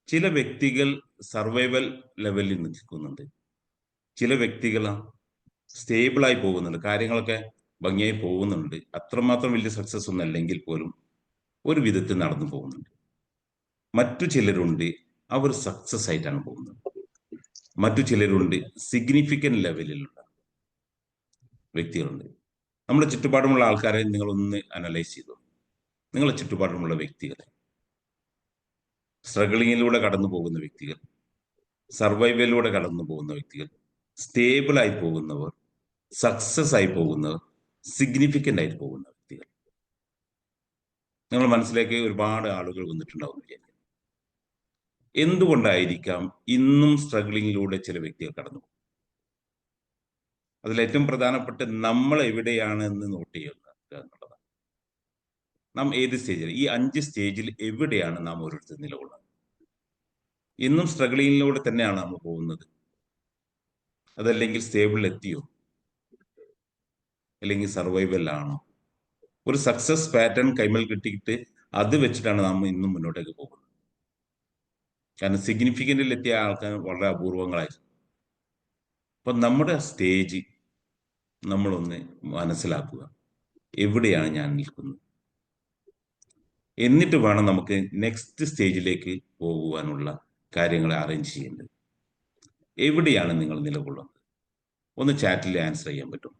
ചില വ്യക്തികൾ സർവൈവൽ ലെവലിൽ നിൽക്കുന്നുണ്ട്. ചില വ്യക്തികൾ സ്റ്റേബിളായി പോകുന്നുണ്ട്. കാര്യങ്ങളൊക്കെ ഭംഗിയായി പോകുന്നുണ്ട്. അത്രമാത്രം വലിയ സക്സസ് ഒന്നും അല്ലെങ്കിൽ പോലും ഒരു വിധത്തിൽ നടന്നു പോകുന്നുണ്ട്. മറ്റു ചിലരുണ്ട്, അവർ സക്സസ് ആയിട്ടാണ് പോകുന്നത്. മറ്റു ചിലരുണ്ട്, സിഗ്നിഫിക്കന്റ് ലെവലിലുള്ള വ്യക്തികളുണ്ട്. നമ്മുടെ ചുറ്റുപാടുമുള്ള ആൾക്കാരെ നിങ്ങളൊന്ന് അനലൈസ് ചെയ്തു. നിങ്ങളുടെ ചുറ്റുപാടുമുള്ള വ്യക്തികളെ, സ്ട്രഗിളിങ്ങിലൂടെ കടന്നു പോകുന്ന വ്യക്തികൾ, സർവൈവലിലൂടെ കടന്നു പോകുന്ന വ്യക്തികൾ, സ്റ്റേബിൾ ആയി പോകുന്നവർ, സക്സസ് ആയി പോകുന്നവർ, സിഗ്നിഫിക്കന്റ് ആയിട്ട് പോകുന്ന വ്യക്തികൾ, നിങ്ങൾ മനസ്സിലേക്ക് ഒരുപാട് ആളുകൾ വന്നിട്ടുണ്ടാവും വിചാരിക്കും. എന്തുകൊണ്ടായിരിക്കാം ഇന്നും സ്ട്രഗിളിങ്ങിലൂടെ ചില വ്യക്തികൾ കടന്നു പോകും? അതിലേറ്റവും പ്രധാനപ്പെട്ട നമ്മൾ എവിടെയാണ് എന്ന് നോട്ട് ചെയ്യുക എന്നുള്ളതാണ്. നാം ഏത് സ്റ്റേജിൽ, ഈ 5 സ്റ്റേജിൽ എവിടെയാണ് നാം ഓരോരുത്തർ നിലകൊള്ളുന്നത്? ഇന്നും സ്ട്രഗിളിങ്ങിലൂടെ തന്നെയാണ് നമ്മൾ പോകുന്നത്, അതല്ലെങ്കിൽ സ്റ്റേബിളിൽ എത്തിയോ, അല്ലെങ്കിൽ സർവൈവലാണോ? ഒരു സക്സസ് പാറ്റേൺ കൈമൽ കിട്ടിയിട്ട് അത് വെച്ചിട്ടാണ് നാം ഇന്നും മുന്നോട്ടേക്ക് പോകുന്നത്. കാരണം സിഗ്നിഫിക്കന്റിൽ എത്തിയ ആൾക്കാർ വളരെ അപൂർവങ്ങളായിരുന്നു. അപ്പൊ നമ്മുടെ സ്റ്റേജ് നമ്മളൊന്ന് മനസ്സിലാക്കുക, എവിടെയാണ് ഞാൻ നിൽക്കുന്നത്, എന്നിട്ട് വേണം നമുക്ക് നെക്സ്റ്റ് സ്റ്റേജിലേക്ക് പോകുവാനുള്ള കാര്യങ്ങളെ അറേഞ്ച് ചെയ്യേണ്ടത്. എവിടെയാണ് നിങ്ങൾ നിലകൊള്ളുന്നത്? ഒന്ന് ചാറ്റിൽ ആൻസർ ചെയ്യാൻ പറ്റും.